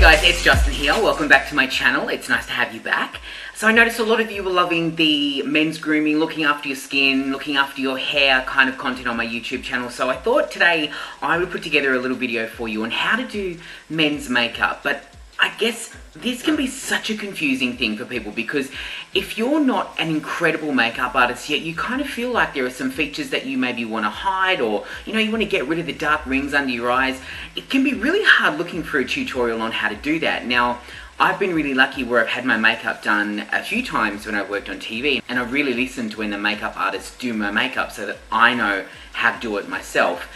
guys, it's Justin here. Welcome back to my channel. It's nice to have you back. So I noticed a lot of you were loving the men's grooming, looking after your skin, looking after your hair kind of content on my YouTube channel. So I thought today I would put together a little video for you on how to do men's makeup. But I guess this can be such a confusing thing for people because if you're not an incredible makeup artist yet, you kind of feel like there are some features that you maybe want to hide, or you want to get rid of the dark rings under your eyes. It can be really hard looking for a tutorial on how to do that. Now, I've been really lucky where I've had my makeup done a few times when I've worked on TV, and I really listen to when the makeup artists do my makeup so that I know how to do it myself.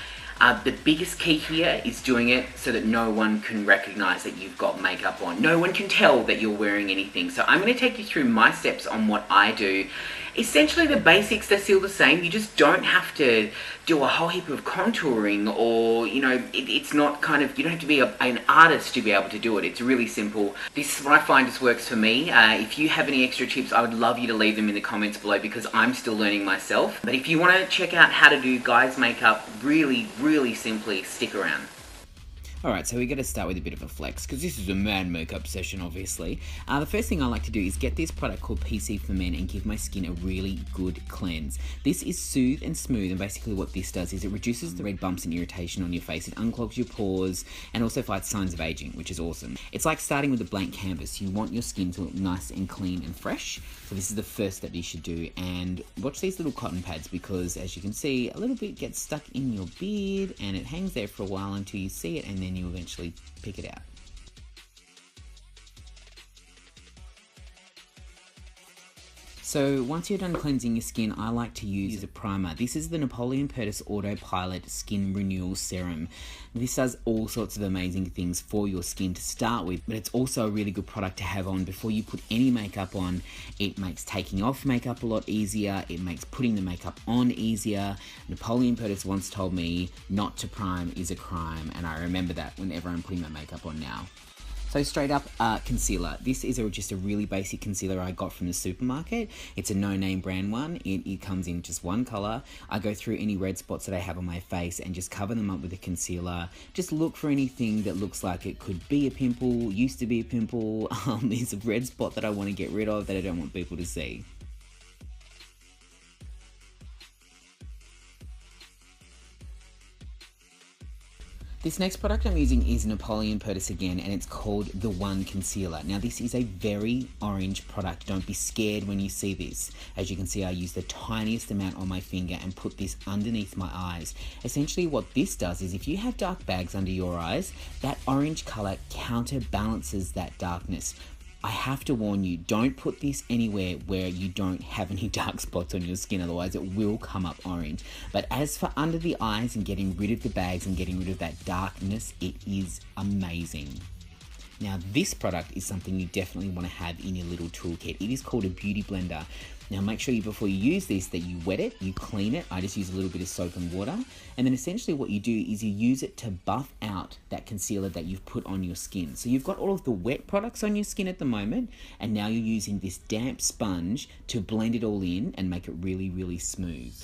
The biggest key here is doing it so that no one can recognize that you've got makeup on. No one can tell that you're wearing anything. So I'm going to take you through my steps on what I do. Essentially the basics, they're still the same. You just don't have to do a whole heap of contouring, or it's not kind of, you don't have to be an artist to be able to do it. It's really simple. This is what I find just works for me. If you have any extra tips, I would love you to leave them in the comments below because I'm still learning myself. But if you want to check out how to do guys makeup really simply, stick around. Alright, so we got to start with a bit of a flex, because this is a man makeup session, obviously. The first thing I like to do is get this product called PC for Men and give my skin a really good cleanse. This is Soothe and Smooth, and basically what this does is it reduces the red bumps and irritation on your face, it unclogs your pores, and also fights signs of aging, which is awesome. It's like starting with a blank canvas. You want your skin to look nice and clean and fresh, so this is the first step you should do. And watch these little cotton pads, because as you can see, a little bit gets stuck in your beard, and it hangs there for a while until you see it, and then you eventually pick it out. So once you're done cleansing your skin, I like to use a primer. This is the Napoleon Purtis Autopilot Skin Renewal Serum. This does all sorts of amazing things for your skin to start with, but it's also a really good product to have on before you put any makeup on. It makes taking off makeup a lot easier. It makes putting the makeup on easier. Napoleon Purtis once told me not to prime is a crime, and I remember that whenever I'm putting my makeup on now. So straight up, concealer. This is just a really basic concealer I got from the supermarket. It's a no-name brand one. It comes in just one color. I go through any red spots that I have on my face and just cover them up with a concealer. Just look for anything that looks like it could be a pimple, used to be a pimple, there's a red spot that I want to get rid of that I don't want people to see. This next product I'm using is Napoleon Purtis again, and it's called the One Concealer. Now this is a very orange product. Don't be scared when you see this. As you can see, I use the tiniest amount on my finger and put this underneath my eyes. Essentially what this does is if you have dark bags under your eyes, that orange color counterbalances that darkness. I have to warn you, don't put this anywhere where you don't have any dark spots on your skin, otherwise it will come up orange. But as for under the eyes and getting rid of the bags and getting rid of that darkness, it is amazing. Now this product is something you definitely want to have in your little toolkit. It is called a beauty blender. Now make sure before you use this that you wet it, you clean it. I just use a little bit of soap and water. And then essentially what you do is you use it to buff out that concealer that you've put on your skin. So you've got all of the wet products on your skin at the moment, and now you're using this damp sponge to blend it all in and make it really smooth.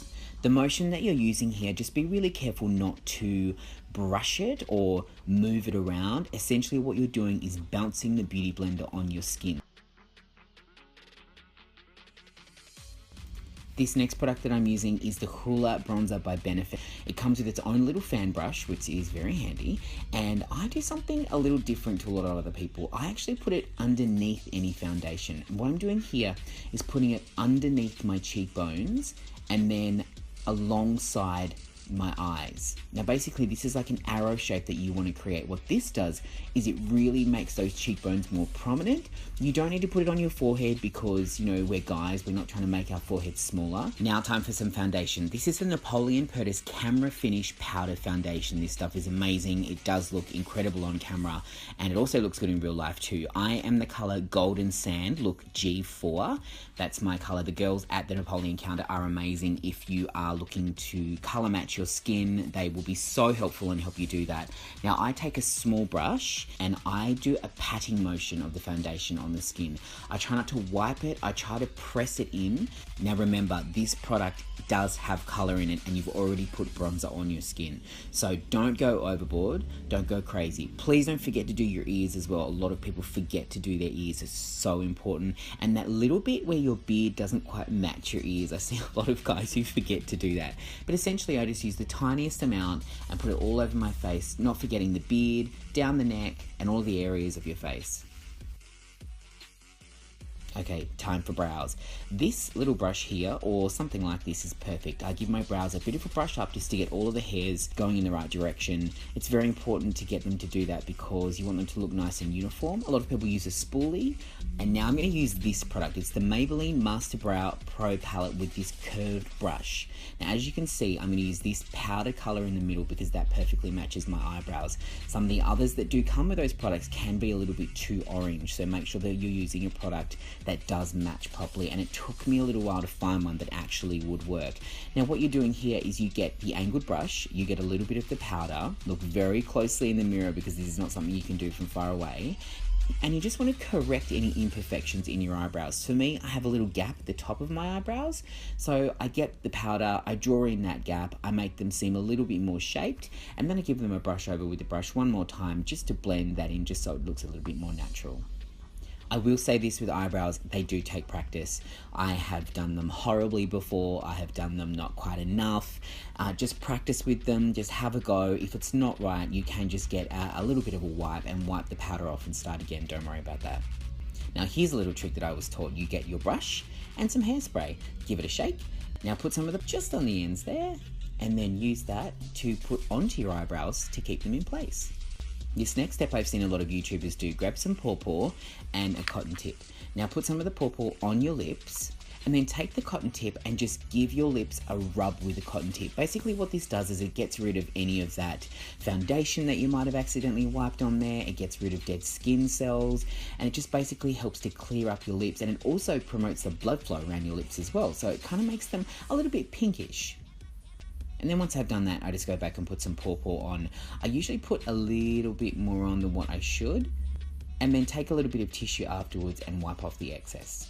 The motion that you're using here, just be really careful not to brush it or move it around. Essentially what you're doing is bouncing the beauty blender on your skin. This next product that I'm using is the Hoola Bronzer by Benefit. It comes with its own little fan brush, which is very handy, and I do something a little different to a lot of other people. I actually put it underneath any foundation. What I'm doing here is putting it underneath my cheekbones and then alongside my eyes. Now basically this is like an arrow shape that you want to create. What this does is it really makes those cheekbones more prominent. You don't need to put it on your forehead because, we're guys, we're not trying to make our foreheads smaller. Now time for some foundation. This is the Napoleon Purtis Camera Finish Powder Foundation. This stuff is amazing. It does look incredible on camera, and it also looks good in real life too. I am the color Golden Sand, look G4. That's my color. The girls at the Napoleon counter are amazing if you are looking to color match your skin. They will be so helpful and help you do that. Now I take a small brush and I do a patting motion of the foundation on the skin. I try not to wipe it, I try to press it in. Now remember, this product does have color in it and you've already put bronzer on your skin. So don't go overboard, don't go crazy. Please don't forget to do your ears as well. A lot of people forget to do their ears, it's so important. And that little bit where your beard doesn't quite match your ears, I see a lot of guys who forget to do that. But essentially I just use the tiniest amount and put it all over my face, not forgetting the beard, down the neck, and all the areas of your face. Okay, time for brows. This little brush here, or something like this, is perfect. I give my brows a bit of a brush up just to get all of the hairs going in the right direction. It's very important to get them to do that because you want them to look nice and uniform. A lot of people use a spoolie, and now I'm going to use this product. It's the Maybelline Master Brow Pro Palette with this curved brush. Now, as you can see, I'm going to use this powder color in the middle because that perfectly matches my eyebrows. Some of the others that do come with those products can be a little bit too orange, so make sure that you're using a product that does match properly, and it took me a little while to find one that actually would work. Now what you're doing here is you get the angled brush, you get a little bit of the powder, look very closely in the mirror because this is not something you can do from far away, and you just want to correct any imperfections in your eyebrows. For me, I have a little gap at the top of my eyebrows, so I get the powder, I draw in that gap, I make them seem a little bit more shaped, and then I give them a brush over with the brush one more time just to blend that in, just so it looks a little bit more natural. I will say this with eyebrows, they do take practice. I have done them horribly before, I have done them not quite enough. Just practice with them, just have a go. If it's not right, you can just get a little bit of a wipe and wipe the powder off and start again, don't worry about that. Now here's a little trick that I was taught. You get your brush and some hairspray, give it a shake. Now put some of them just on the ends there, and then use that to put onto your eyebrows to keep them in place. This next step I've seen a lot of YouTubers do, grab some pawpaw and a cotton tip. Now put some of the pawpaw on your lips and then take the cotton tip and just give your lips a rub with the cotton tip. Basically what this does is it gets rid of any of that foundation that you might have accidentally wiped on there, it gets rid of dead skin cells, and it just basically helps to clear up your lips, and it also promotes the blood flow around your lips as well, so it kind of makes them a little bit pinkish. And then once I've done that, I just go back and put some pawpaw on. I usually put a little bit more on than what I should, and then take a little bit of tissue afterwards and wipe off the excess.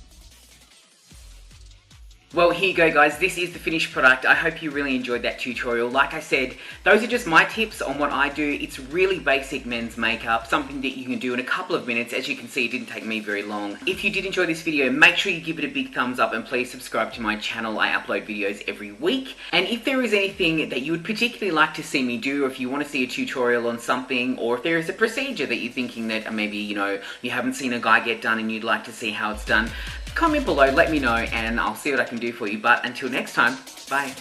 Well, here you go guys, this is the finished product. I hope you really enjoyed that tutorial. Like I said, those are just my tips on what I do. It's really basic men's makeup, something that you can do in a couple of minutes. As you can see, it didn't take me very long. If you did enjoy this video, make sure you give it a big thumbs up and please subscribe to my channel. I upload videos every week. And if there is anything that you would particularly like to see me do, or if you want to see a tutorial on something, or if there is a procedure that you're thinking that maybe, you know, you haven't seen a guy get done and you'd like to see how it's done, comment below, let me know, and I'll see what I can do for you. But until next time, bye.